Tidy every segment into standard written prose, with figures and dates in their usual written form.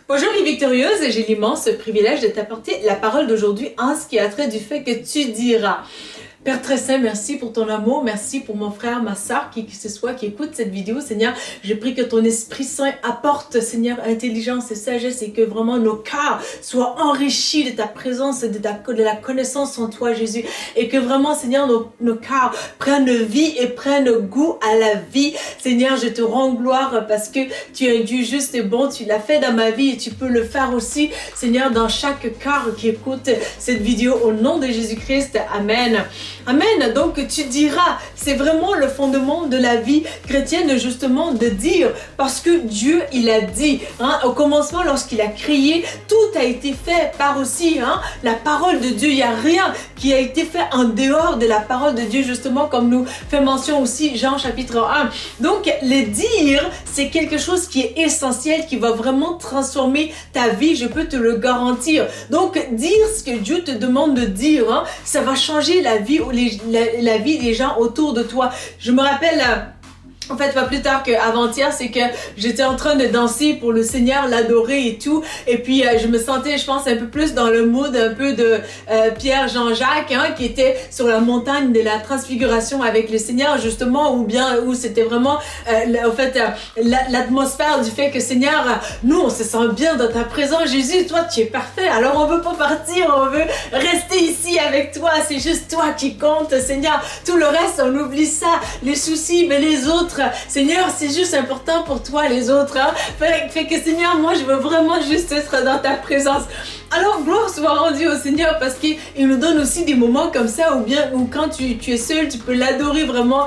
Bonjour les victorieuses, j'ai l'immense privilège de t'apporter la parole d'aujourd'hui en ce qui a trait du fait que tu diras. Père très saint, merci pour ton amour, merci pour mon frère, ma soeur, qui que ce soit, qui écoute cette vidéo, Seigneur. Je prie que ton Esprit Saint apporte, Seigneur, intelligence et sagesse et que vraiment nos cœurs soient enrichis de ta présence et de la connaissance en toi, Jésus. Et que vraiment, Seigneur, nos cœurs prennent vie et prennent goût à la vie. Seigneur, je te rends gloire parce que tu es un Dieu juste et bon, tu l'as fait dans ma vie et tu peux le faire aussi, Seigneur, dans chaque cœur qui écoute cette vidéo au nom de Jésus-Christ. Amen. Amen. Donc tu diras, c'est vraiment le fondement de la vie chrétienne justement de dire, parce que Dieu il a dit, au commencement lorsqu'il a créé, tout a été fait par aussi la parole de Dieu. Il n'y a rien qui a été fait en dehors de la parole de Dieu justement, comme nous fait mention aussi Jean chapitre 1. Donc le dire, c'est quelque chose qui est essentiel, qui va vraiment transformer ta vie, je peux te le garantir. Donc dire ce que Dieu te demande de dire, ça va changer la vie la vie des gens autour de toi. Je me rappelle, en fait, pas plus tard qu'avant-hier, c'est que j'étais en train de danser pour le Seigneur, l'adorer et tout. Et puis, je me sentais, je pense, un peu plus dans le mood un peu de Pierre Jean-Jacques, qui était sur la montagne de la transfiguration avec le Seigneur, justement, où c'était vraiment, en fait, l'atmosphère du fait que Seigneur, nous, on se sent bien dans ta présence. Jésus, toi, tu es parfait. Alors, on veut pas partir, on veut rester ici avec toi. C'est juste toi qui compte, Seigneur. Tout le reste, on oublie ça. Les soucis, mais les autres, Seigneur, c'est juste important pour toi, les autres. Fait que Seigneur, moi, je veux vraiment juste être dans ta présence. Alors, gloire soit rendue au Seigneur parce qu'il nous donne aussi des moments comme ça où quand tu es seul, tu peux l'adorer vraiment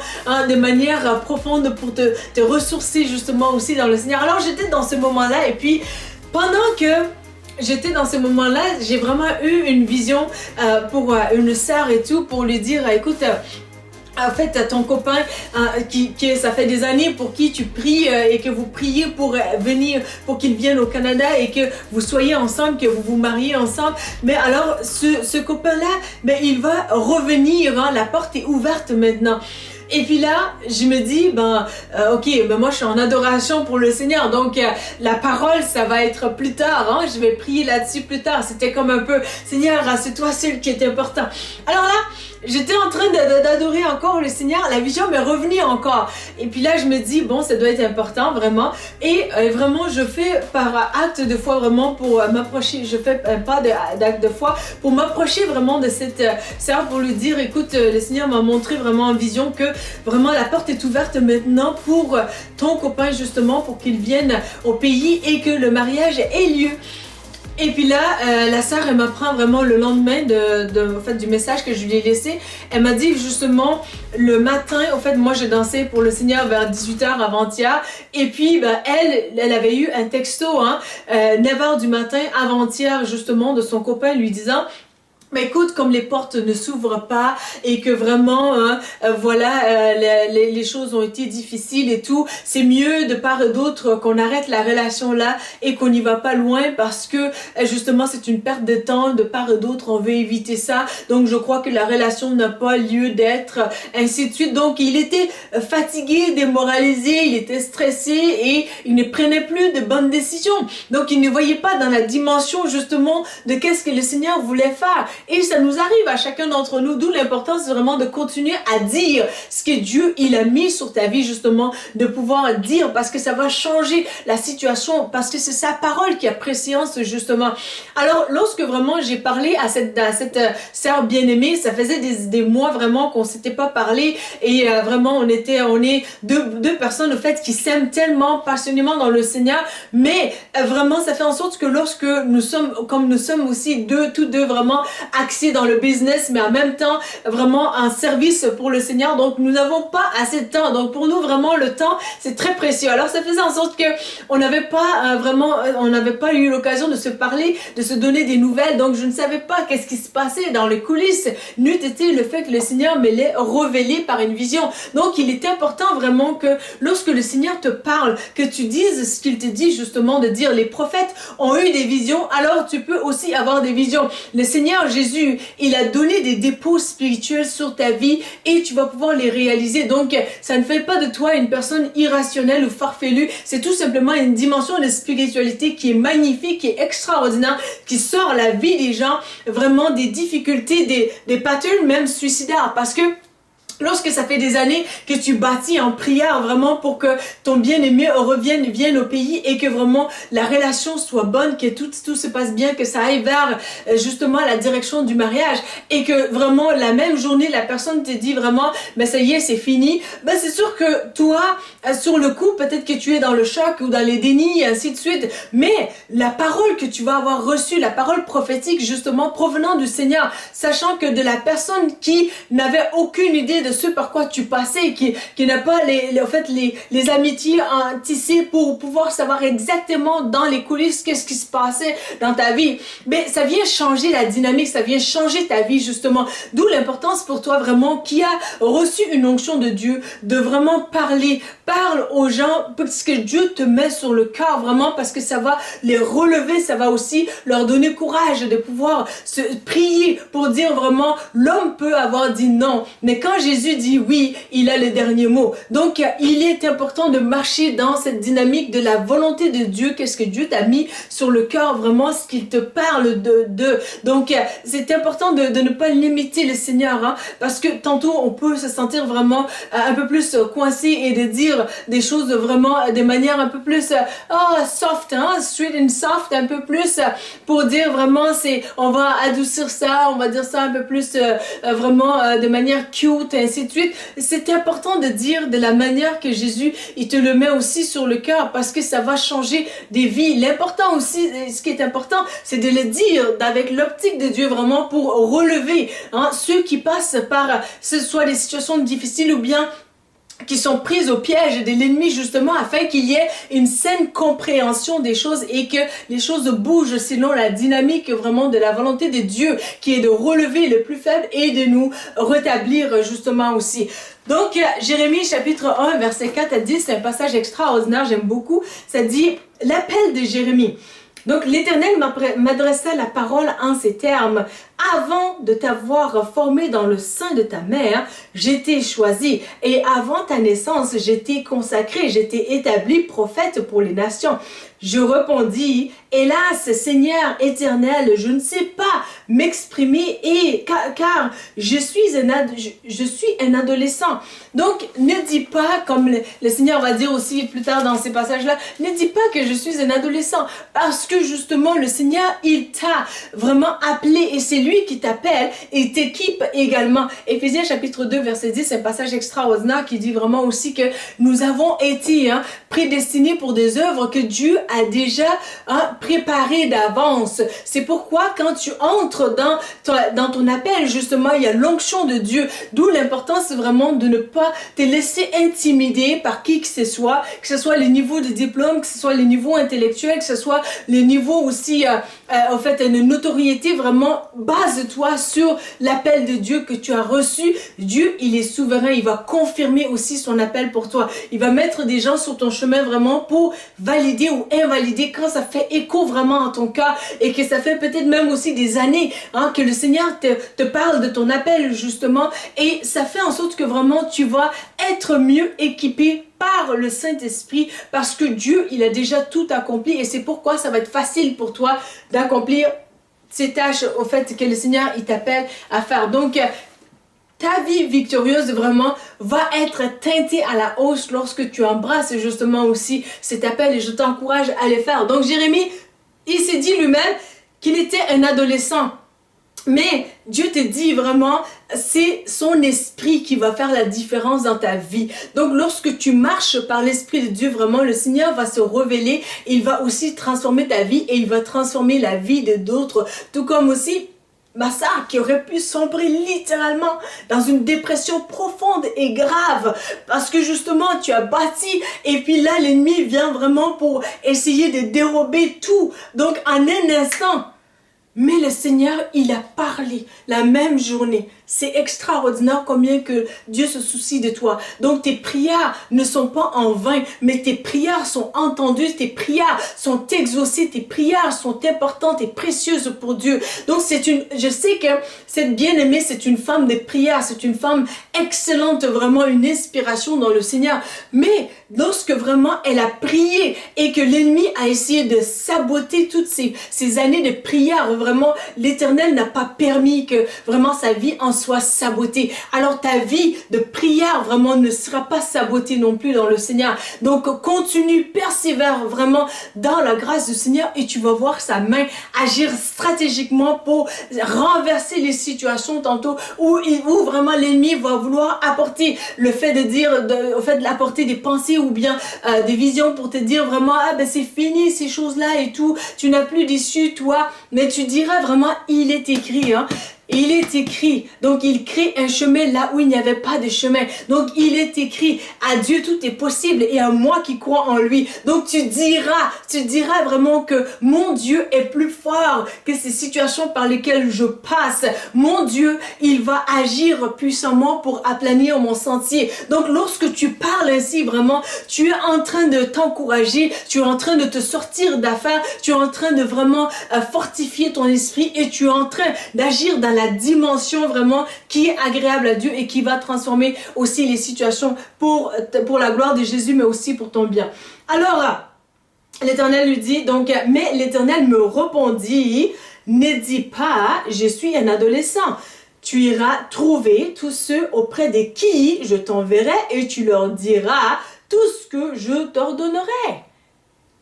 de manière profonde pour te ressourcer justement aussi dans le Seigneur. Alors, j'étais dans ce moment-là et puis pendant que j'étais dans ce moment-là, j'ai vraiment eu une vision pour une sœur et tout, pour lui dire, écoute, en fait, ton copain, ça fait des années pour qui tu pries et que vous priez pour venir, pour qu'il vienne au Canada et que vous soyez ensemble, que vous vous mariez ensemble. Mais alors, ce copain-là, il va revenir, la porte est ouverte maintenant. Et puis là, je me dis, moi je suis en adoration pour le Seigneur, donc la parole, ça va être plus tard, je vais prier là-dessus plus tard. C'était comme un peu, Seigneur, c'est toi seul qui est important. Alors là, j'étais en train d'adorer encore le Seigneur, la vision m'est revenue encore. Et puis là, je me dis, ça doit être important, vraiment. Et vraiment, je fais par acte de foi, vraiment, pour m'approcher, je fais pas d'acte de foi, pour m'approcher vraiment de cette sœur, pour lui dire, écoute, le Seigneur m'a montré vraiment en vision que vraiment la porte est ouverte maintenant pour ton copain, justement, pour qu'il vienne au pays et que le mariage ait lieu. Et puis là, la sœur, elle m'apprend vraiment le lendemain du message que je lui ai laissé. Elle m'a dit justement, le matin, au fait, moi j'ai dansé pour le Seigneur vers 18h avant-hier. Et puis, elle avait eu un texto, 9h du matin avant-hier, justement, de son copain lui disant, mais écoute, comme les portes ne s'ouvrent pas et que vraiment, les choses ont été difficiles et tout, c'est mieux de part et d'autre qu'on arrête la relation là et qu'on n'y va pas loin parce que justement c'est une perte de temps de part et d'autre, on veut éviter ça. Donc je crois que la relation n'a pas lieu d'être, ainsi de suite. Donc il était fatigué, démoralisé, il était stressé et il ne prenait plus de bonnes décisions. Donc il ne voyait pas dans la dimension justement de qu'est-ce que le Seigneur voulait faire. Et ça nous arrive à chacun d'entre nous, d'où l'importance vraiment de continuer à dire ce que Dieu il a mis sur ta vie justement, de pouvoir dire parce que ça va changer la situation, parce que c'est sa parole qui a préséance justement. Alors lorsque vraiment j'ai parlé à cette sœur bien-aimée, ça faisait des mois vraiment qu'on s'était pas parlé et vraiment on est deux personnes au fait qui s'aiment tellement passionnément dans le Seigneur, mais vraiment ça fait en sorte que lorsque nous sommes aussi tous deux vraiment axés dans le business, mais en même temps vraiment en service pour le Seigneur. Donc nous n'avons pas assez de temps. Donc pour nous vraiment le temps c'est très précieux. Alors ça faisait en sorte que on n'avait pas eu l'occasion de se parler, de se donner des nouvelles. Donc je ne savais pas qu'est-ce qui se passait dans les coulisses. N'eût été le fait que le Seigneur me l'ait révélé par une vision. Donc il est important vraiment que lorsque le Seigneur te parle, que tu dises ce qu'il te dit justement de dire. Les prophètes ont eu des visions, alors tu peux aussi avoir des visions. Le Seigneur Jésus Jésus, il a donné des dépôts spirituels sur ta vie et tu vas pouvoir les réaliser. Donc, ça ne fait pas de toi une personne irrationnelle ou farfelue. C'est tout simplement une dimension de spiritualité qui est magnifique, qui est extraordinaire, qui sort la vie des gens, vraiment des difficultés, des patterns même suicidaires. Parce que lorsque ça fait des années que tu bâtis en prière vraiment pour que ton bien-aimé vienne au pays et que vraiment la relation soit bonne, que tout se passe bien, que ça aille vers justement la direction du mariage et que vraiment la même journée la personne te dit vraiment mais ça y est c'est fini, ben c'est sûr que toi sur le coup peut-être que tu es dans le choc ou dans les dénis et ainsi de suite, mais la parole que tu vas avoir reçue, la parole prophétique justement provenant du Seigneur, sachant que de la personne qui n'avait aucune idée de ce par quoi tu passais, qui n'a pas les amitiés tissées pour pouvoir savoir exactement dans les coulisses qu'est-ce qui se passait dans ta vie. Mais ça vient changer la dynamique, ça vient changer ta vie justement. D'où l'importance pour toi vraiment qui a reçu une onction de Dieu, de vraiment parle aux gens parce que Dieu te met sur le cœur vraiment parce que ça va les relever, ça va aussi leur donner courage de pouvoir se prier pour dire vraiment l'homme peut avoir dit non, mais quand Jésus dit oui, il a le dernier mot. Donc, il est important de marcher dans cette dynamique de la volonté de Dieu. Qu'est-ce que Dieu t'a mis sur le cœur, vraiment, ce qu'il te parle de. Donc, c'est important de ne pas limiter le Seigneur, hein, parce que tantôt, on peut se sentir vraiment un peu plus coincé et de dire des choses vraiment de manière un peu plus soft, hein, sweet and soft, un peu plus pour dire vraiment, on va adoucir ça, on va dire ça un peu plus vraiment de manière cute, et ainsi de suite. C'est important de dire de la manière que Jésus, il te le met aussi sur le cœur parce que ça va changer des vies. L'important aussi, ce qui est important, c'est de le dire avec l'optique de Dieu vraiment pour relever ceux qui passent par, ce soit des situations difficiles ou bien qui sont prises au piège de l'ennemi justement afin qu'il y ait une saine compréhension des choses et que les choses bougent selon la dynamique vraiment de la volonté de Dieu qui est de relever le plus faible et de nous rétablir justement aussi. Donc Jérémie chapitre 1 verset 4 à 10, c'est un passage extraordinaire, j'aime beaucoup. Ça dit l'appel de Jérémie. Donc l'Éternel m'adressa la parole en ces termes. Avant de t'avoir formé dans le sein de ta mère, j'étais choisi. Et avant ta naissance, j'étais consacré, j'étais établi prophète pour les nations. Je répondis, hélas, Seigneur éternel, je ne sais pas m'exprimer car je suis un adolescent. Donc, ne dis pas, comme le Seigneur va dire aussi plus tard dans ces passages-là, ne dis pas que je suis un adolescent parce que justement, le Seigneur, il t'a vraiment appelé et c'est lui qui t'appelle et t'équipe également. Éphésiens chapitre 2 verset 10, c'est un passage extraordinaire qui dit vraiment aussi que nous avons été prédestinés pour des œuvres que Dieu a déjà préparées d'avance. C'est pourquoi quand tu entres dans ton appel, justement, il y a l'onction de Dieu. D'où l'importance vraiment de ne pas te laisser intimider par qui que ce soit les niveaux de diplôme, que ce soit les niveaux intellectuels, que ce soit les niveaux aussi, en fait, une notoriété vraiment. Base-toi sur l'appel de Dieu que tu as reçu. Dieu, il est souverain. Il va confirmer aussi son appel pour toi. Il va mettre des gens sur ton chemin vraiment pour valider ou invalider quand ça fait écho vraiment en ton cœur et que ça fait peut-être même aussi des années que le Seigneur te parle de ton appel justement et ça fait en sorte que vraiment tu vas être mieux équipé par le Saint-Esprit parce que Dieu, il a déjà tout accompli et c'est pourquoi ça va être facile pour toi d'accomplir ces tâches au fait que le Seigneur il t'appelle à faire. Donc ta vie victorieuse vraiment va être teintée à la hausse lorsque tu embrasses justement aussi cet appel et je t'encourage à le faire. Donc Jérémie, il s'est dit lui-même qu'il était un adolescent. Mais Dieu te dit vraiment, c'est son esprit qui va faire la différence dans ta vie. Donc lorsque tu marches par l'esprit de Dieu, vraiment le Seigneur va se révéler. Il va aussi transformer ta vie et il va transformer la vie de d'autres. Tout comme aussi ma sœur qui aurait pu sombrer littéralement dans une dépression profonde et grave parce que justement tu as bâti et puis là l'ennemi vient vraiment pour essayer de dérober tout. Donc en un instant, mais le Seigneur, il a parlé la même journée. C'est extraordinaire combien que Dieu se soucie de toi. Donc tes prières ne sont pas en vain, mais tes prières sont entendues, tes prières sont exaucées, tes prières sont importantes et précieuses pour Dieu. Donc je sais que cette bien-aimée, c'est une femme de prière, c'est une femme excellente, vraiment une inspiration dans le Seigneur. Mais lorsque vraiment elle a prié et que l'ennemi a essayé de saboter toutes ces années de prière, vraiment l'Éternel n'a pas permis que vraiment sa vie en soit sabotée. Alors ta vie de prière vraiment ne sera pas sabotée non plus dans le Seigneur. Donc continue, persévère vraiment dans la grâce du Seigneur et tu vas voir sa main agir stratégiquement pour renverser les situations tantôt où vraiment l'ennemi va vouloir apporter le fait de dire, au fait de l'apporter des pensées ou bien des visions pour te dire vraiment c'est fini ces choses-là et tout, tu n'as plus d'issue toi, mais tu diras vraiment il est écrit il est écrit, donc il crée un chemin là où il n'y avait pas de chemin. Donc il est écrit, à Dieu tout est possible et à moi qui crois en lui. Donc tu diras vraiment que mon Dieu est plus fort que ces situations par lesquelles je passe. Mon Dieu, il va agir puissamment pour aplanir mon sentier. Donc lorsque tu parles ainsi vraiment, tu es en train de t'encourager, tu es en train de te sortir d'affaires, tu es en train de vraiment fortifier ton esprit et tu es en train d'agir dans la dimension vraiment qui est agréable à Dieu et qui va transformer aussi les situations pour la gloire de Jésus, mais aussi pour ton bien. Alors, l'Éternel lui dit, donc, mais l'Éternel me répondit, ne dis pas, je suis un adolescent. Tu iras trouver tous ceux auprès de qui je t'enverrai et tu leur diras tout ce que je t'ordonnerai.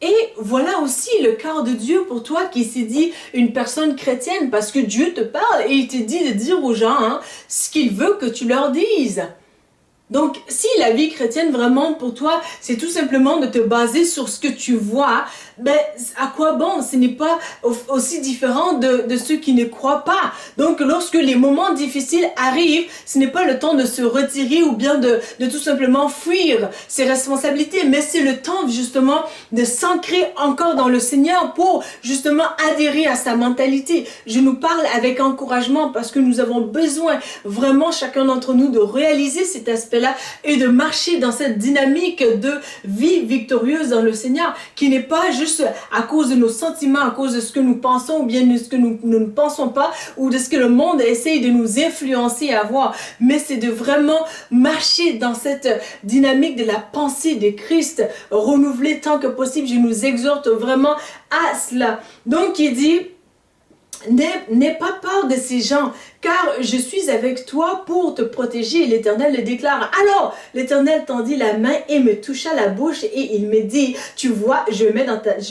Et voilà aussi le cœur de Dieu pour toi qui s'est dit une personne chrétienne parce que Dieu te parle et il te dit de dire aux gens ce qu'il veut que tu leur dises. Donc, si la vie chrétienne vraiment pour toi, c'est tout simplement de te baser sur ce que tu vois, à quoi bon? Ce n'est pas aussi différent de ceux qui ne croient pas. Donc, lorsque les moments difficiles arrivent, ce n'est pas le temps de se retirer ou bien de tout simplement fuir ses responsabilités, mais c'est le temps justement de s'ancrer encore dans le Seigneur pour justement adhérer à sa mentalité. Je nous parle avec encouragement parce que nous avons besoin vraiment chacun d'entre nous de réaliser cet aspect-là et de marcher dans cette dynamique de vie victorieuse dans le Seigneur qui n'est pas juste à cause de nos sentiments, à cause de ce que nous pensons ou bien de ce que nous ne pensons pas ou de ce que le monde essaye de nous influencer à voir, mais c'est de vraiment marcher dans cette dynamique de la pensée de Christ renouvelée tant que possible. Je nous exhorte vraiment à cela. Donc il dit, n'aie pas peur de ces gens, car je suis avec toi pour te protéger. L'Éternel le déclare. Alors, l'Éternel tendit la main et me toucha la bouche et il me dit, tu vois, je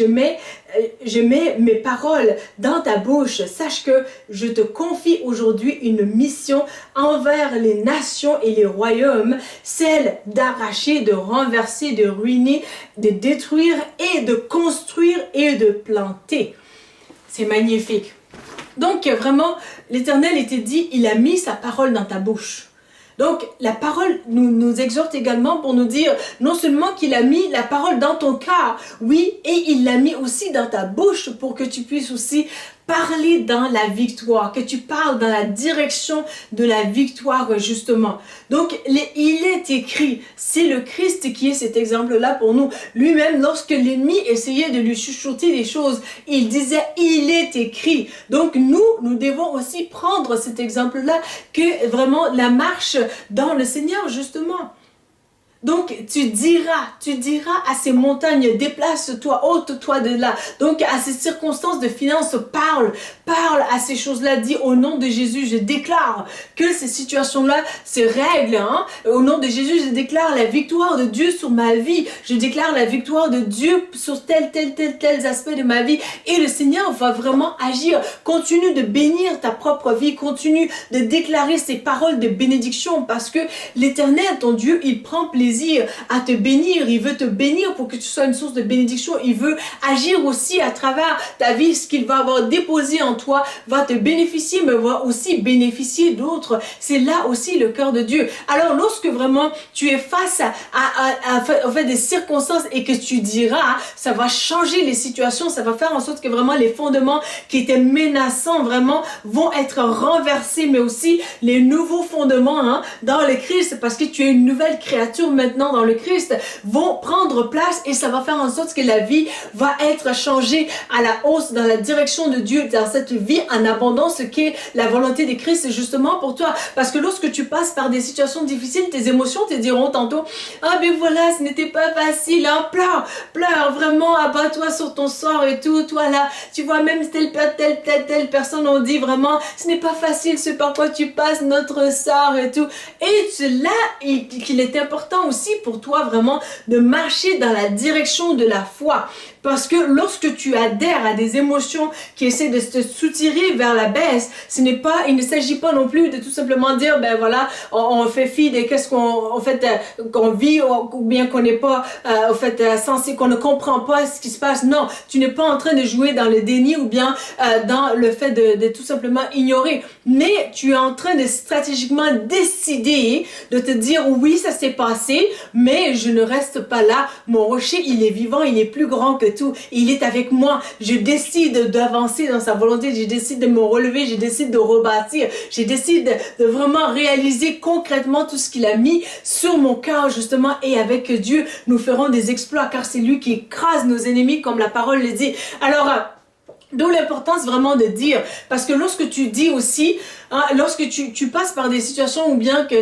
mets mes paroles dans ta bouche. Sache que je te confie aujourd'hui une mission envers les nations et les royaumes, celle d'arracher, de renverser, de ruiner, de détruire et de construire et de planter. C'est magnifique. Donc vraiment, l'Éternel était dit, il a mis sa parole dans ta bouche. Donc la parole nous exhorte également pour nous dire, non seulement qu'il a mis la parole dans ton cœur, oui, et il l'a mis aussi dans ta bouche pour que tu puisses aussi parler dans la victoire, que tu parles dans la direction de la victoire justement. Donc il est écrit, c'est le Christ qui est cet exemple-là pour nous. Lui-même, lorsque l'ennemi essayait de lui chuchoter des choses, il disait, il est écrit. Donc nous devons aussi prendre cet exemple-là, que vraiment la marche dans le Seigneur justement. Donc, tu diras à ces montagnes, déplace-toi, ôte-toi de là. Donc, à ces circonstances de finances, parle à ces choses-là. Dis, au nom de Jésus, je déclare que ces situations-là se règlent. Au nom de Jésus, je déclare la victoire de Dieu sur ma vie. Je déclare la victoire de Dieu sur tels aspects de ma vie. Et le Seigneur va vraiment agir. Continue de bénir ta propre vie. Continue de déclarer ces paroles de bénédiction parce que l'Éternel, ton Dieu, il prend plaisir désire à te bénir. Il veut te bénir pour que tu sois une source de bénédiction. Il veut agir aussi à travers ta vie. Ce qu'il va avoir déposé en toi va te bénéficier, mais va aussi bénéficier d'autres. C'est là aussi le cœur de Dieu. Alors, lorsque vraiment tu es face à fait, des circonstances et que tu diras, ça va changer les situations, ça va faire en sorte que vraiment les fondements qui étaient menaçants vraiment vont être renversés, mais aussi les nouveaux fondements dans le Christ, parce que tu es une nouvelle créature maintenant dans le Christ, vont prendre place et ça va faire en sorte que la vie va être changée à la hausse dans la direction de Dieu, dans cette vie en abondance qui est la volonté de Christ justement pour toi. Parce que lorsque tu passes par des situations difficiles, tes émotions te diront tantôt, ah ben voilà, ce n'était pas facile, hein, pleure, vraiment, abat-toi sur ton sort et tout, toi là, tu vois, même telle personne ont dit vraiment, ce n'est pas facile ce par quoi tu passes, notre sort et tout. Et c'est là qu'il est important aussi pour toi vraiment de marcher dans la direction de la foi. Parce que lorsque tu adhères à des émotions qui essaient de te soutirer vers la baisse, il ne s'agit pas non plus de tout simplement dire, ben voilà, on fait fi de qu'est-ce qu'on vit, ou bien qu'on n'est pas, censé, qu'on ne comprend pas ce qui se passe. Non, tu n'es pas en train de jouer dans le déni ou bien dans le fait de tout simplement ignorer. Mais tu es en train de stratégiquement décider de te dire, oui, ça s'est passé, mais je ne reste pas là. Mon rocher, il est vivant, il est plus grand que tout. Il est avec moi. Je décide d'avancer dans sa volonté. Je décide de me relever. Je décide de rebâtir. Je décide de vraiment réaliser concrètement tout ce qu'il a mis sur mon cœur, justement. Et avec Dieu, nous ferons des exploits, car c'est lui qui écrase nos ennemis, comme la parole le dit. Alors, d'où l'importance vraiment de dire, parce que lorsque tu dis aussi, lorsque tu passes par des situations ou bien que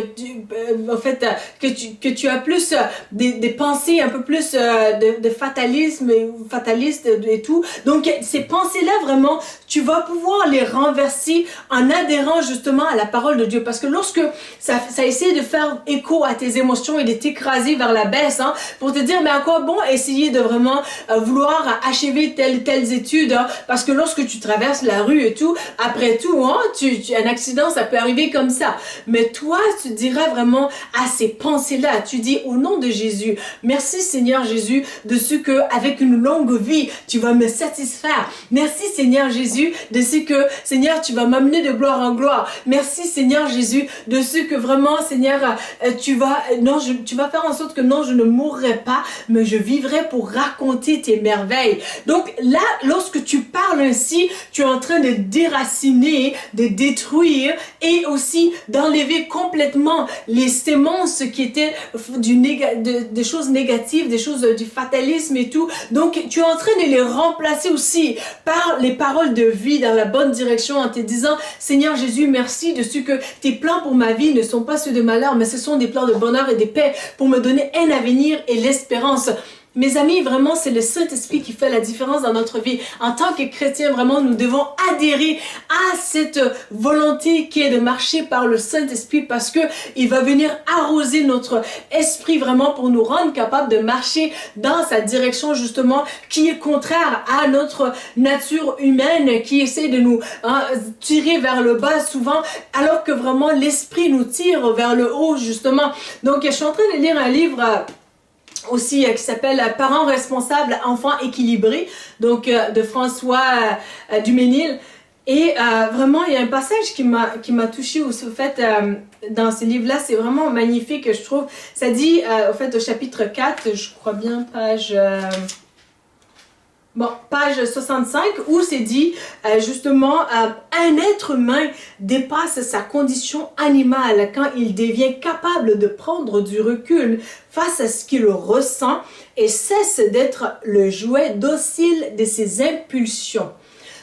tu as plus des pensées un peu plus de fatalisme fataliste et tout, donc ces pensées-là vraiment, tu vas pouvoir les renverser en adhérant justement à la parole de Dieu, parce que lorsque ça essaie de faire écho à tes émotions et de t'écraser vers la baisse, pour te dire mais à quoi bon essayer de vraiment vouloir achever telles études, parce que lorsque tu traverses la rue et tout, après tout, un accident, ça peut arriver comme ça. Mais toi, tu diras vraiment à ces pensées-là, tu dis au nom de Jésus, merci Seigneur Jésus de ce que avec une longue vie, tu vas me satisfaire. Merci Seigneur Jésus de ce que, Seigneur, tu vas m'amener de gloire en gloire. Merci Seigneur Jésus de ce que vraiment, Seigneur, tu vas faire en sorte que non, je ne mourrai pas, mais je vivrai pour raconter tes merveilles. Donc là, lorsque tu parles ainsi, tu es en train de déraciner, de détruire et aussi d'enlever complètement les sémences qui étaient des choses négatives, des choses du fatalisme et tout. Donc, tu es en train de les remplacer aussi par les paroles de vie dans la bonne direction en te disant, Seigneur Jésus, merci de ce que tes plans pour ma vie ne sont pas ceux de malheur, mais ce sont des plans de bonheur et de paix pour me donner un avenir et l'espérance. Mes amis, vraiment, c'est le Saint-Esprit qui fait la différence dans notre vie. En tant que chrétiens, vraiment, nous devons adhérer à cette volonté qui est de marcher par le Saint-Esprit, parce que il va venir arroser notre esprit vraiment pour nous rendre capables de marcher dans sa direction, justement, qui est contraire à notre nature humaine, qui essaie de nous tirer vers le bas souvent, alors que vraiment l'Esprit nous tire vers le haut, justement. Donc, je suis en train de lire un livre aussi qui s'appelle Parents responsables, enfants équilibrés, donc de François Duménil. Et vraiment, il y a un passage qui m'a touchée au fait dans ce livre-là, c'est vraiment magnifique, je trouve. Ça dit, au fait, au chapitre 4, je crois bien, page 65, où c'est dit justement un être humain dépasse sa condition animale quand il devient capable de prendre du recul face à ce qu'il ressent et cesse d'être le jouet docile de ses impulsions.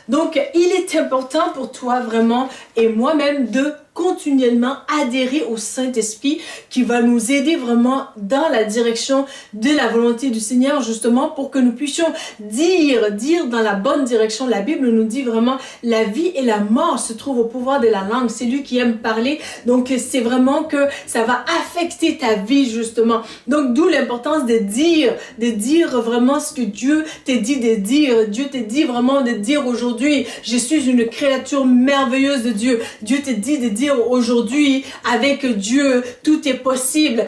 Donc, il est important pour toi vraiment et moi-même de continuellement adhérer au Saint-Esprit qui va nous aider vraiment dans la direction de la volonté du Seigneur, justement pour que nous puissions dire dans la bonne direction. La Bible nous dit vraiment la vie et la mort se trouvent au pouvoir de la langue. C'est lui qui aime parler, donc c'est vraiment que ça va affecter ta vie, justement. Donc d'où l'importance de dire vraiment ce que Dieu t'a dit de dire. Dieu t'a dit vraiment de dire aujourd'hui, je suis une créature merveilleuse de Dieu. Dieu t'a dit de dire dire aujourd'hui, avec Dieu, tout est possible.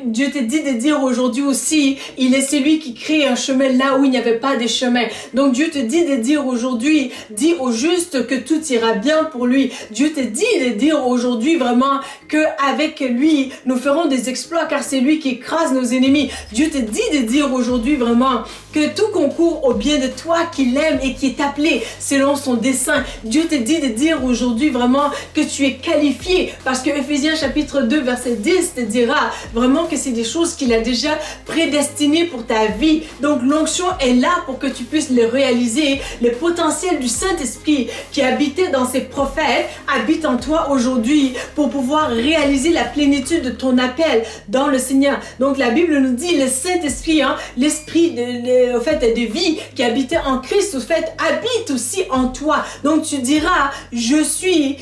Dieu te dit de dire aujourd'hui aussi, il est celui qui crée un chemin là où il n'y avait pas de chemin. Donc Dieu te dit de dire aujourd'hui, dis au juste que tout ira bien pour lui. Dieu te dit de dire aujourd'hui vraiment que avec lui, nous ferons des exploits car c'est lui qui écrase nos ennemis. Dieu te dit de dire aujourd'hui vraiment que tout concourt au bien de toi qui l'aime et qui est appelé selon son dessein. Dieu te dit de dire aujourd'hui vraiment que tu es qualifié parce que Ephésiens chapitre 2 verset 10 te dira vraiment que c'est des choses qu'il a déjà prédestinées pour ta vie. Donc l'onction est là pour que tu puisses les réaliser. Le potentiel du Saint-Esprit qui habitait dans ces prophètes habite en toi aujourd'hui pour pouvoir réaliser la plénitude de ton appel dans le Seigneur. Donc la Bible nous dit le Saint-Esprit, l'Esprit de vie qui habitait en Christ, habite aussi en toi. Donc tu diras, je suis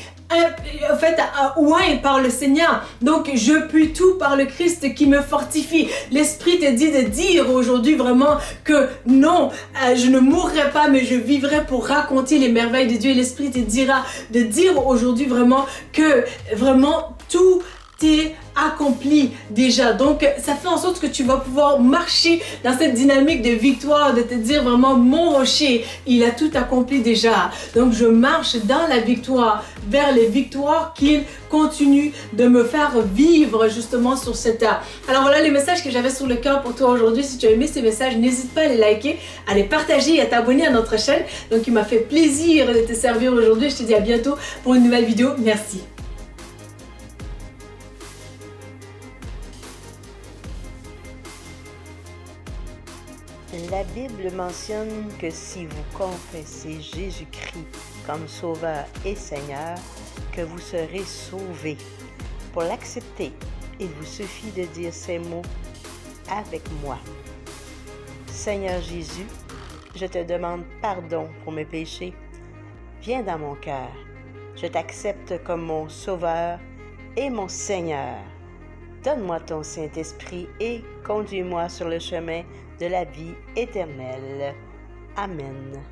oint par le Seigneur. Donc, je puis tout par le Christ qui me fortifie. L'Esprit te dit de dire aujourd'hui vraiment que non, je ne mourrai pas, mais je vivrai pour raconter les merveilles de Dieu. Et l'Esprit te dira de dire aujourd'hui vraiment que vraiment tout est accompli déjà. Donc, ça fait en sorte que tu vas pouvoir marcher dans cette dynamique de victoire, de te dire vraiment, mon rocher, il a tout accompli déjà. Donc, je marche dans la victoire, vers les victoires qu'il continue de me faire vivre justement sur cette terre. Alors voilà les messages que j'avais sur le cœur pour toi aujourd'hui. Si tu as aimé ces messages, n'hésite pas à les liker, à les partager et à t'abonner à notre chaîne. Donc, il m'a fait plaisir de te servir aujourd'hui. Je te dis à bientôt pour une nouvelle vidéo. Merci. La Bible mentionne que si vous confessez Jésus-Christ comme Sauveur et Seigneur, que vous serez sauvés. Pour l'accepter, il vous suffit de dire ces mots avec moi. Seigneur Jésus, je te demande pardon pour mes péchés. Viens dans mon cœur. Je t'accepte comme mon Sauveur et mon Seigneur. Donne-moi ton Saint-Esprit et conduis-moi sur le chemin de la vie éternelle. Amen.